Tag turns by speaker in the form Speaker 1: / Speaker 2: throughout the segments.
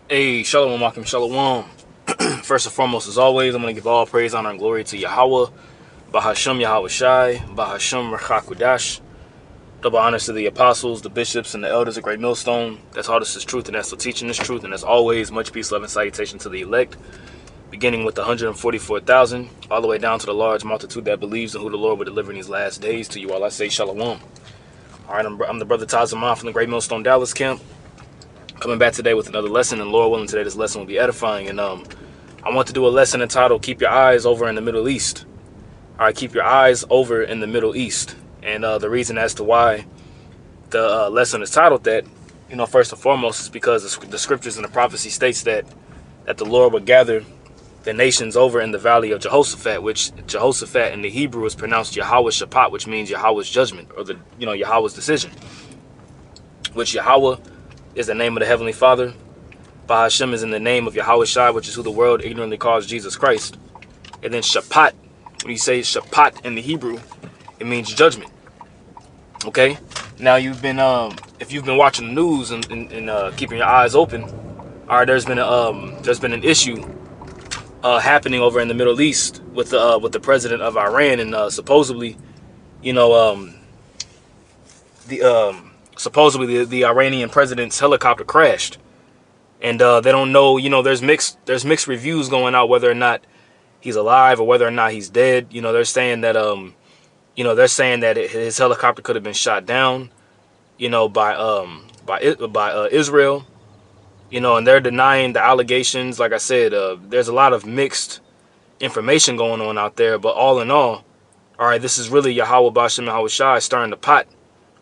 Speaker 1: Hey, Shalom, Makim, Shalom. First and foremost, as always, I'm going to give all praise, honor, and glory to Yahweh, Bahashem Yahweh Shai, Bahashem Rachakudash. Double honors to the apostles, the bishops, and the elders of Great Millstone. That's all this is truth, and that's still teaching this truth. And as always, much peace, love, and salutation to the elect, beginning with the 144,000, all the way down to the large multitude that believes in who the Lord will deliver in these last days. To you all, I say Shalom. All right, I'm the brother Tazamon from the Great Millstone Dallas camp. Coming back today with another lesson, and Lord willing, today this lesson will be edifying. And I want to do a lesson entitled "Keep Your Eyes Over in the Middle East." All right, keep your eyes over in the Middle East, and the reason as to why the lesson is titled that, first and foremost, is because the scriptures and the prophecy states that the Lord would gather the nations over in the valley of Jehoshaphat, which Jehoshaphat in the Hebrew is pronounced Jehoshaphat, which means Yahweh's judgment, or the Yahweh's decision, which Yahweh is the name of the Heavenly Father. Bahashem is in the name of Yahweh Shai, which is who the world ignorantly calls Jesus Christ. And then Shaphat, when you say Shaphat in the Hebrew, it means judgment. Okay? Now if you've been watching the news and keeping your eyes open, all right, there's been an issue happening over in the Middle East with the president of Iran, and supposedly the Iranian president's helicopter crashed, and they don't know. There's mixed reviews going out whether or not he's alive or whether or not he's dead. They're saying that his helicopter could have been shot down, by Israel, and they're denying the allegations. Like I said, there's a lot of mixed information going on out there, but all in all right, this is really Yahweh Bashem Yahweh Shai stirring the pot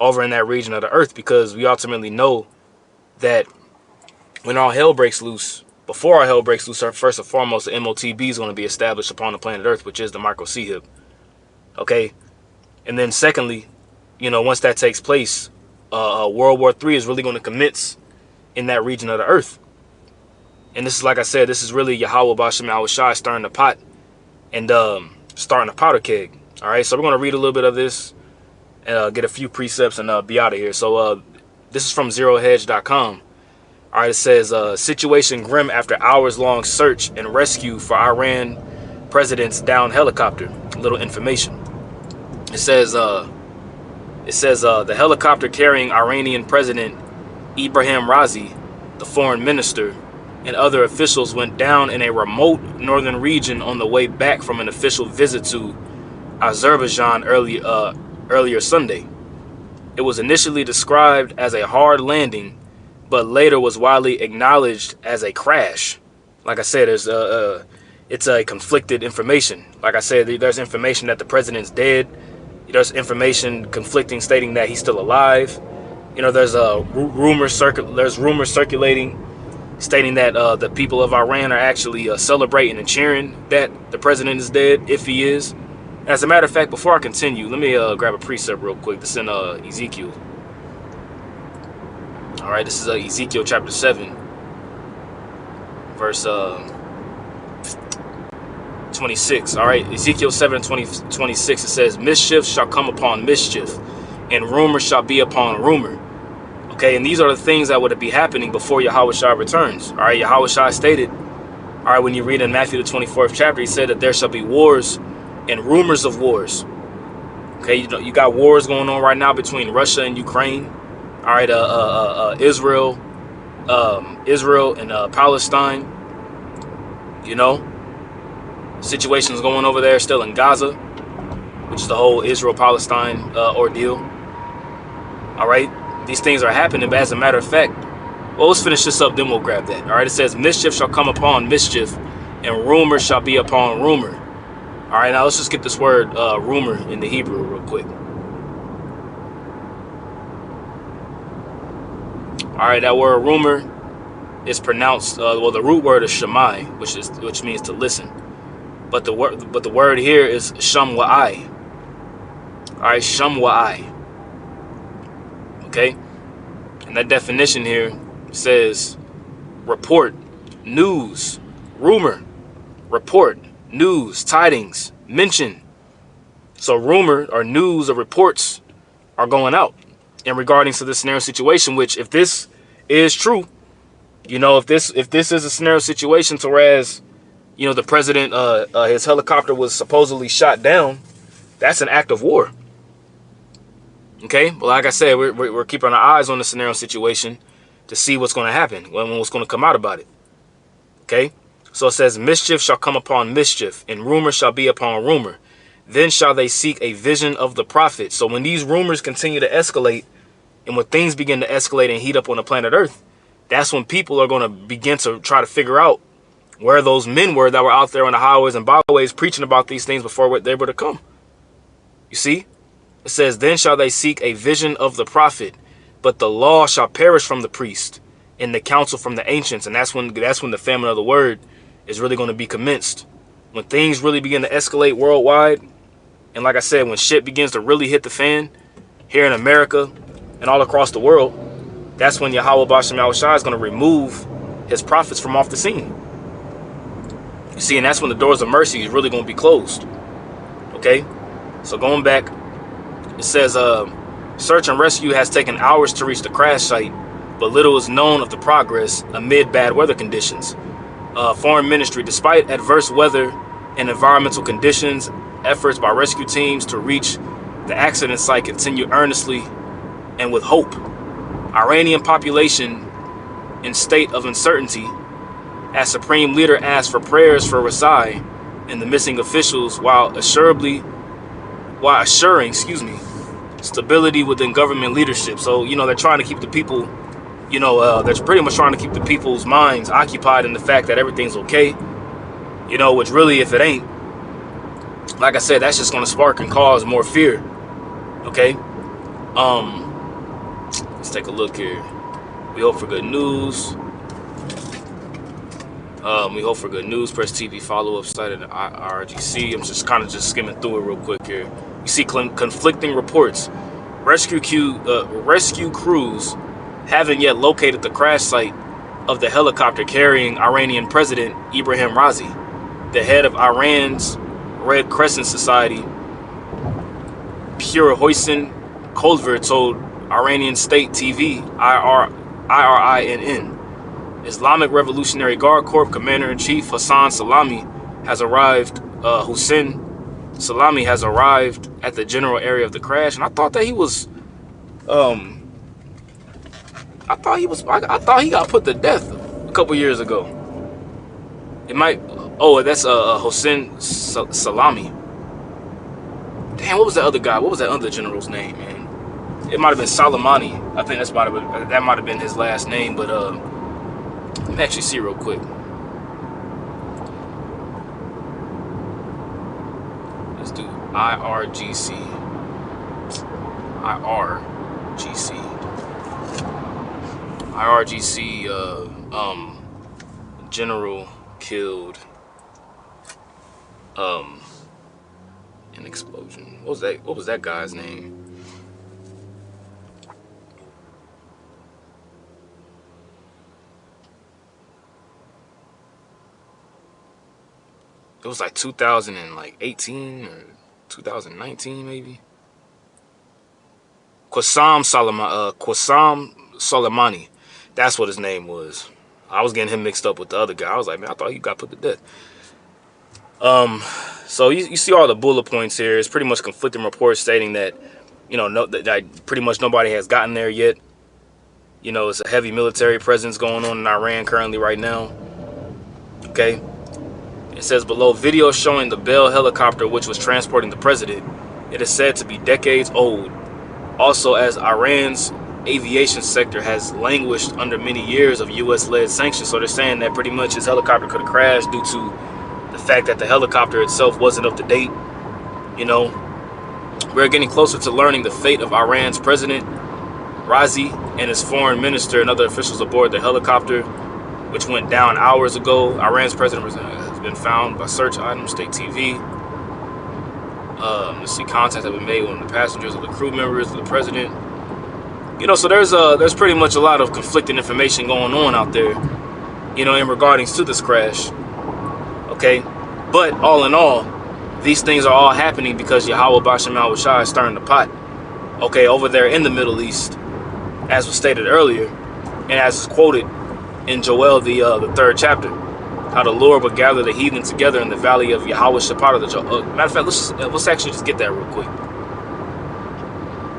Speaker 1: over in that region of the earth, because we ultimately know that when all hell breaks loose, before all hell breaks loose, first and foremost, the MOTB is going to be established upon the planet Earth, which is the micro C-hip. Okay? And then secondly, once that takes place, World War III is really going to commence in that region of the earth. And this is, like I said, this is really Yahweh Bashem Yahweh Shai stirring the pot and starting a powder keg. All right? So we're going to read a little bit of this and get a few precepts and be out of here. So this is from zerohedge.com. All right, it says, situation grim after hours-long search and rescue for Iran president's downed helicopter. A little information. It says the helicopter carrying Iranian President Ibrahim Raisi, the foreign minister, and other officials went down in a remote northern region on the way back from an official visit to Azerbaijan earlier Sunday. It was initially described as a hard landing, but later was widely acknowledged as a crash. Like I said, it's a conflicted information. Like I said, there's information that the president's dead. There's information conflicting stating that he's still alive. There's rumors circulating stating that the people of Iran are actually celebrating and cheering that the president is dead, if he is. As a matter of fact, before I continue, let me grab a precept real quick. This is in Ezekiel. All right, this is Ezekiel chapter 7, verse 26. All right, Ezekiel 7 and 26, it says, mischief shall come upon mischief, and rumor shall be upon rumor. Okay, and these are the things that would be happening before Yahweh Shai returns. All right, Yahweh Shai stated, all right, when you read in Matthew the 24th chapter, he said that there shall be wars and rumors of wars. Okay, you got wars going on right now between Russia and Ukraine. All right, Israel and Palestine. Situations going over there still in Gaza, which is the whole Israel-Palestine ordeal. All right, these things are happening, but as a matter of fact, well, let's finish this up, then we'll grab that. All right, it says, mischief shall come upon mischief, and rumor shall be upon rumor. All right, now let's just get this word rumor in the Hebrew real quick. All right, that word rumor is pronounced, the root word is shamai, which means to listen. But the word here is shamwa'ai. All right, shamwa'ai. Okay, and that definition here says report, news, rumor, report, news, tidings, mention. So rumor or news or reports are going out in regarding to this scenario situation, which if this is true, You know, if this is a scenario situation to whereas, you know, the president, his helicopter was supposedly shot down, that's an act of war. Okay, but like I said, we're keeping our eyes on the scenario situation to see what's going to happen, what's going to come out about it. Okay, so it says, mischief shall come upon mischief, and rumor shall be upon rumor. Then shall they seek a vision of the prophet. So when these rumors continue to escalate, and when things begin to escalate and heat up on the planet Earth, that's when people are going to begin to try to figure out where those men were that were out there on the highways and byways preaching about these things before they were to come. You see? It says, then shall they seek a vision of the prophet, but the law shall perish from the priest, and the counsel from the ancients. And that's when the famine of the word is really going to be commenced. When things really begin to escalate worldwide, and like I said, when shit begins to really hit the fan here in America and all across the world, that's when Yahweh Bashem Yahushua is going to remove his prophets from off the scene. You see, and that's when the doors of mercy is really going to be closed. Okay? So going back, it says, search and rescue has taken hours to reach the crash site, but little is known of the progress amid bad weather conditions. Foreign ministry, despite adverse weather and environmental conditions, efforts by rescue teams to reach the accident site continue earnestly and with hope. Iranian population in state of uncertainty as supreme leader asked for prayers for Rasai and the missing officials while assuring stability within government leadership. So, you know, they're trying to keep the people, you know, they're pretty much trying to keep the people's minds occupied in the fact that everything's okay, you know, which really, if it ain't, like I said, that's just going to spark and cause more fear. Okay. Let's take a look here. We hope for good news. We hope for good news. Press TV follow-up site at the IRGC. I'm just kind of skimming through it real quick here. You see conflicting reports. Rescue crews haven't yet located the crash site of the helicopter carrying Iranian President Ibrahim Raisi. The head of Iran's Red Crescent Society, Pure Hoisin Kolver, told Iranian State TV, IRINN. Islamic Revolutionary Guard Corps Commander-in-Chief Hussein Salami has arrived at the general area of the crash, and I thought that he was I thought he got put to death a couple years ago. It might, oh, that's Hossein Salami. Damn, what was that other guy? What was that other general's name, man? It might have been Soleimani. I think that might have been his last name, but let me actually see real quick. Let's do IRGC. General killed an explosion. What was that guy's name? It was like 2018 or 2019 maybe. Qassam Soleimani. That's what his name was. I was getting him mixed up with the other guy. I was like, man, I thought he got put to death. So you see all the bullet points here. It's pretty much conflicting reports stating that, you know, that pretty much nobody has gotten there yet. You know, it's a heavy military presence going on in Iran currently right now. Okay. It says below, video showing the Bell helicopter which was transporting the president. It is said to be decades old. Also, as Iran's aviation sector has languished under many years of U.S.-led sanctions. So they're saying that pretty much his helicopter could have crashed due to the fact that the helicopter itself wasn't up to date. You know, we're getting closer to learning the fate of Iran's president, Raisi, and his foreign minister and other officials aboard the helicopter, which went down hours ago. Iran's president has been found by search items, state TV. Let's see, contacts have been made with the passengers or the crew members of the president. You know, so there's pretty much a lot of conflicting information going on out there, you know, in regarding to this crash. Okay, but all in all, these things are all happening because Yahweh Bashem Yahushua is stirring the pot. Okay, over there in the Middle East, as was stated earlier, and as is quoted in Joel, the third chapter, how the Lord would gather the heathen together in the valley of Jehoshaphat. Matter of fact, let's actually just get that real quick.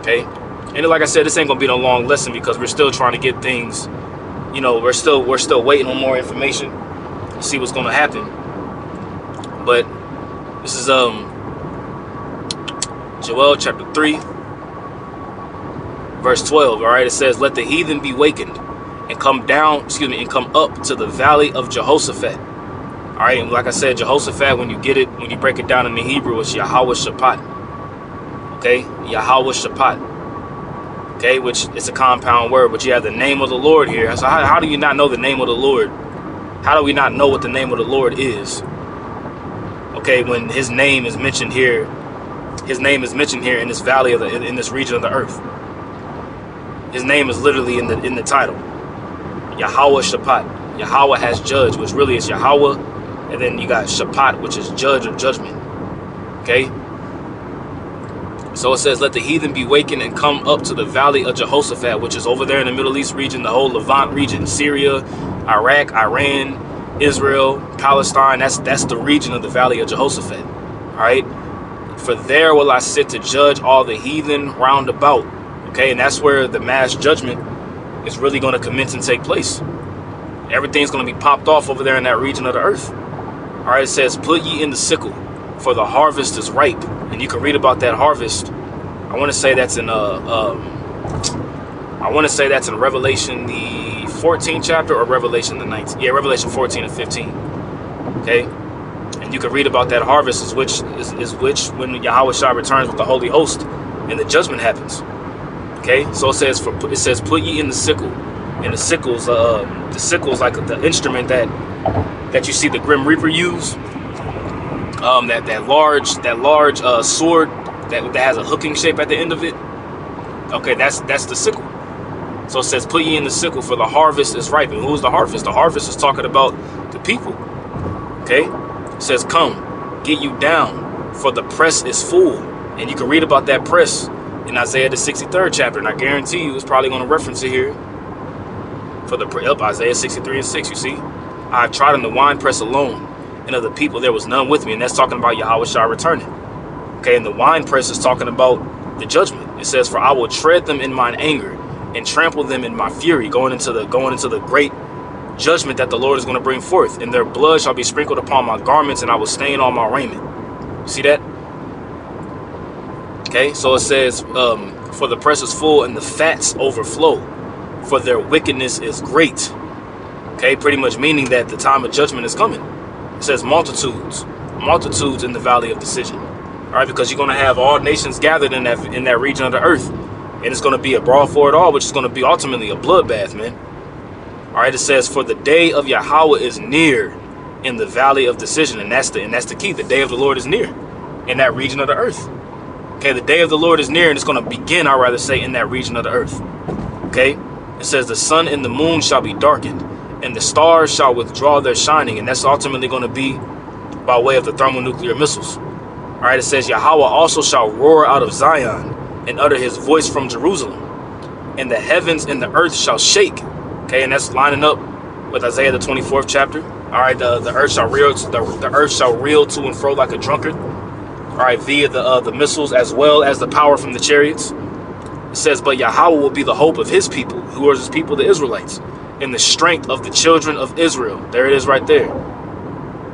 Speaker 1: Okay, and like I said, this ain't gonna be no long lesson because we're still trying to get things. You know, we're still waiting on more information to see what's gonna happen. But this is Joel chapter 3, verse 12. All right, it says, "Let the heathen be wakened and come down, and come up to the valley of Jehoshaphat." All right, and like I said, Jehoshaphat, when you break it down in the Hebrew, it's Jehoshaphat. Okay, Jehoshaphat. Okay, which is a compound word, but you have the name of the Lord here. So how do you not know the name of the Lord? How do we not know what the name of the Lord is? Okay, when His name is mentioned here, His name is mentioned here in this valley of in this region of the earth. His name is literally in the title. Jehoshaphat. Yahweh has judged, which really is Yahweh, and then you got Shaphat, which is judge or judgment. Okay. So it says, "Let the heathen be wakened and come up to the valley of Jehoshaphat," which is over there in the Middle East region, the whole Levant region, Syria, Iraq, Iran, Israel, Palestine. That's the region of the valley of Jehoshaphat. All right. "For there will I sit to judge all the heathen round about." Okay, and that's where the mass judgment is really going to commence and take place. Everything's going to be popped off over there in that region of the earth. All right, it says, "Put ye in the sickle, for the harvest is ripe." And you can read about that harvest. I want to say that's in Revelation the 14th chapter, or Revelation the 19th. Yeah, Revelation 14 and 15. Okay, and you can read about that harvest is which when Yahweh returns with the Holy Host and the judgment happens. Okay, so it says "Put ye in the sickle," and the sickle's like the instrument that you see the Grim Reaper use. That large sword that has a hooking shape at the end of it. Okay, that's the sickle. So it says, "Put ye in the sickle, for the harvest is ripe." And who's the harvest? The harvest is talking about the people. Okay, it says, "Come, get you down, for the press is full." And you can read about that press in Isaiah the 63rd chapter, and I guarantee you it's probably going to reference it here. Isaiah 63 and 6, you see, "I have trodden the winepress alone, and of the people there was none with me." And that's talking about Yahweh returning. Okay, and the winepress is talking about the judgment. It says, "For I will tread them in mine anger and trample them in my fury," going into the great judgment that the Lord is going to bring forth. "And their blood shall be sprinkled upon my garments, and I will stain all my raiment." See that? Okay, so it says, "For the press is full and the fats overflow, for their wickedness is great." Okay, pretty much meaning that the time of judgment is coming. It says multitudes in the valley of decision. All right, because you're going to have all nations gathered in that region of the earth, and it's going to be a brawl for it all, which is going to be ultimately a bloodbath, man. All right, it says, "For the day of Yahweh is near in the valley of decision," and that's the key. The day of the Lord is near in that region of the earth. Okay, the day of the Lord is near, and it's going to begin, I'd rather say, in that region of the earth. Okay, it says, "The sun and the moon shall be darkened, and the stars shall withdraw their shining," and that's ultimately going to be by way of the thermonuclear missiles. All right, it says, "Yahweh also shall roar out of Zion and utter his voice from Jerusalem, and the heavens and the earth shall shake." Okay, and that's lining up with Isaiah the 24th chapter. All right, the earth shall reel to and fro like a drunkard. All right, via the missiles as well as the power from the chariots. It says, "But Yahweh will be the hope of his people." Who are his people? The Israelites. "And the strength of the children of Israel." There it is right there.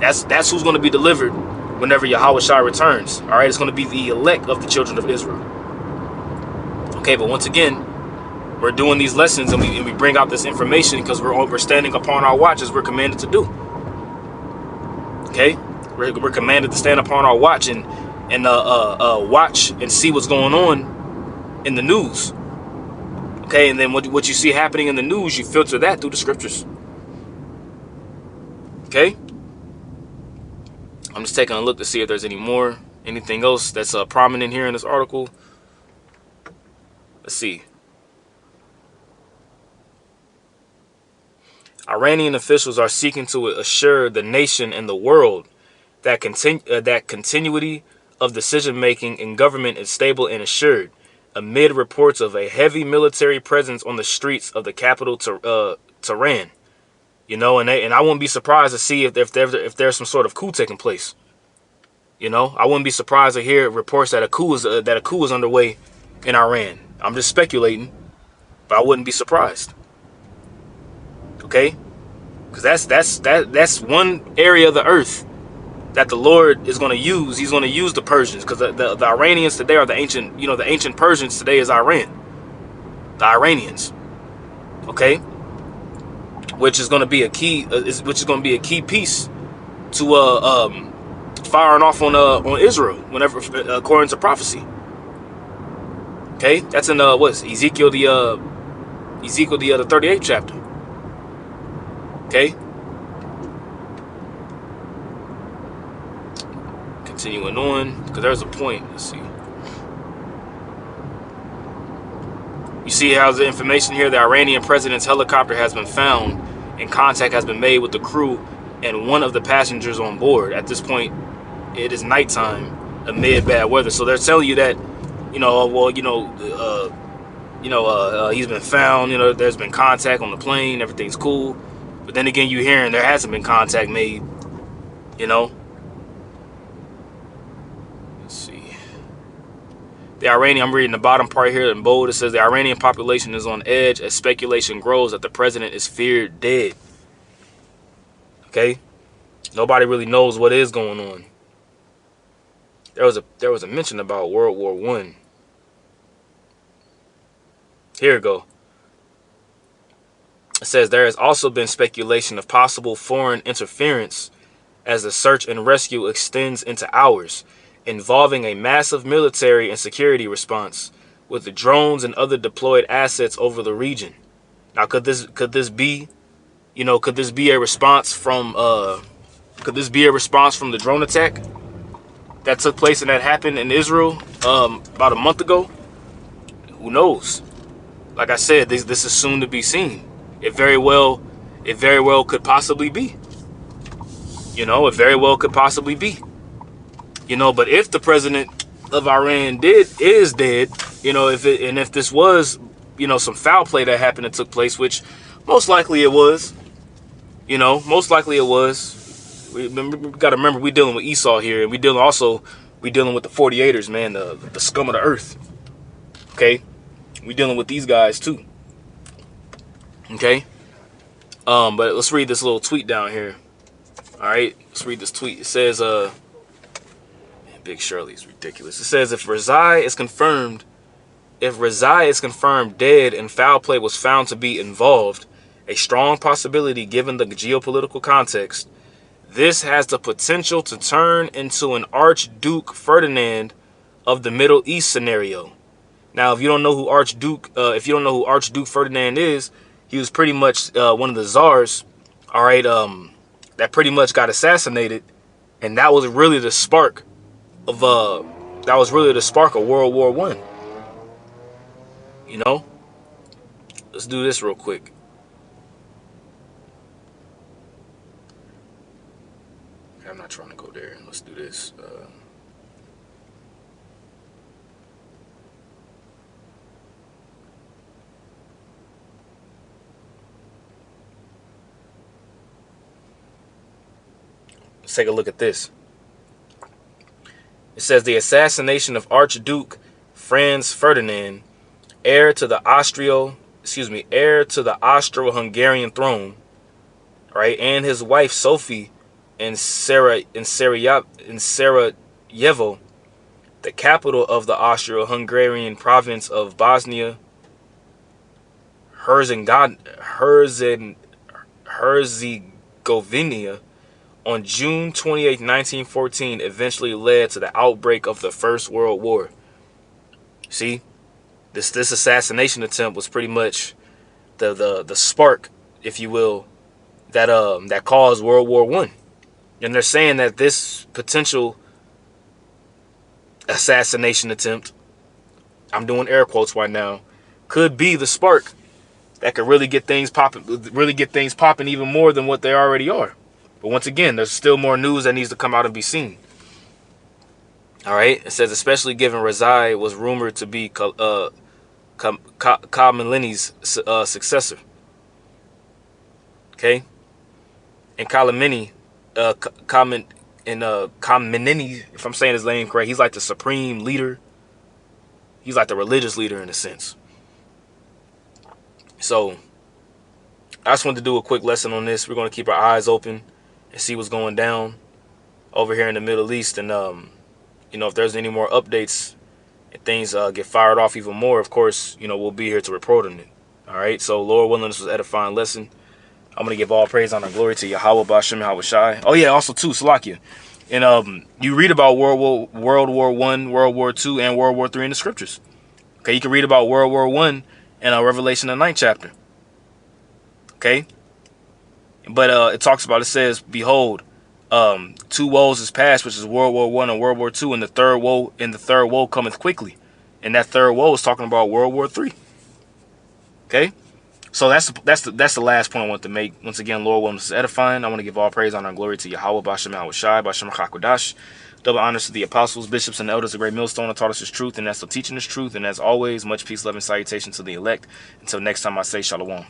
Speaker 1: That's who's going to be delivered whenever Yahweh returns. All right, it's going to be the elect of the children of Israel. Okay, but once again, we're doing these lessons and we bring out this information because we're standing upon our watch as we're commanded to do. Okay, we're commanded to stand upon our watch and watch and see what's going on in the news. Okay, and then what you see happening in the news, you filter that through the scriptures. Okay, I'm just taking a look to see if there's anything else that's prominent here in this article. Let's see. Iranian officials are seeking to assure the nation and the world that continuity of decision-making in government is stable and assured, amid reports of a heavy military presence on the streets of the capital, Tehran. You know, and I wouldn't be surprised to see if there's some sort of coup taking place. You know, I wouldn't be surprised to hear reports that a coup is underway in Iran. I'm just speculating, but I wouldn't be surprised. Okay, because that's one area of the earth that the Lord is going to use. He's going to use the Persians, because the Iranians today are the ancient Persians today is Iran. The Iranians, okay, which is going to be a key, piece to firing off on Israel whenever, according to prophecy. Okay, that's in what's Ezekiel the 38th chapter. Okay, continuing on, because there's a point. Let's see. You see how the information here: the Iranian president's helicopter has been found, and contact has been made with the crew and one of the passengers on board. At this point, it is nighttime amid bad weather. So they're telling you that, he's been found. There's been contact on the plane. Everything's cool. But then again, you're hearing there hasn't been contact made. Let's see. I'm reading the bottom part here in bold. It says the Iranian population is on edge as speculation grows that the president is feared dead. Okay? Nobody really knows what is going on. There was a mention about World War I. Here we go. It says there has also been speculation of possible foreign interference as the search and rescue extends into hours, involving a massive military and security response with the drones and other deployed assets over the region. Now, could this be a response from the drone attack that took place and that happened in Israel about a month ago? Who knows? Like I said, this is soon to be seen. It very well could possibly be. It very well could possibly be. But if the president of Iran is dead, if this was, some foul play that happened and took place, which most likely it was, we got to remember we're dealing with Esau here, and we're dealing with the 48ers, man, the scum of the earth. Okay, we're dealing with these guys too. Okay, but let's read this little tweet down here. All right, let's read this tweet. It says, Big Shirley's ridiculous. It says, if Rezai is confirmed dead and foul play was found to be involved, a strong possibility given the geopolitical context, this has the potential to turn into an Archduke Ferdinand of the Middle East scenario. Now, if you don't know who Archduke Ferdinand is, he was pretty much one of the czars, all right, that pretty much got assassinated, and that was really the spark of World War I. Let's do this real quick. I'm not trying to go there. Let's do this. Let's take a look at this. It says the assassination of Archduke Franz Ferdinand, heir to the Austro-Hungarian throne, right, and his wife Sophie in Sarajevo, the capital of the Austro-Hungarian province of Bosnia Herzegovina, on June 28, 1914, eventually led to the outbreak of the First World War. See, this assassination attempt was pretty much the spark, if you will, that caused World War I. And they're saying that this potential assassination attempt, I'm doing air quotes right now, could be the spark that could really get things popping even more than what they already are. But once again, there's still more news that needs to come out and be seen. All right. It says, especially given Rezai was rumored to be Khamenei's successor. Okay. And Kalamini, comment and Kamenini, if I'm saying his name correct, he's like the supreme leader. He's like the religious leader in a sense. So I just wanted to do a quick lesson on this. We're going to keep our eyes open and see what's going down over here in the Middle East. And you know, if there's any more updates and things get fired off even more, of course, you know, we'll be here to report on it. All right. So Lord willing, this was an edifying lesson. I'm going to give all praise, honor, and glory to Yahweh, Bashem, Yahweh Shai. Oh, yeah, also, too, Salakia. And you read about World War I, World War II, and World War III in the scriptures. Okay, you can read about World War I in Revelation, the 9th chapter. Okay? But it talks about, it says, behold, two woes is past, which is World War I and World War II, and the third woe cometh quickly. And that third woe is talking about World War III. Okay? So that's the last point I want to make. Once again, Lord willing, this is edifying. I want to give all praise, honor, and glory to Yahweh, Bashem, Yahweh Shai, Bashem, Chakodash. Double honors to the apostles, bishops, and elders, the great millstone that taught us this truth, and that's still teaching this truth. And as always, much peace, love, and salutation to the elect. Until next time, I say shalom.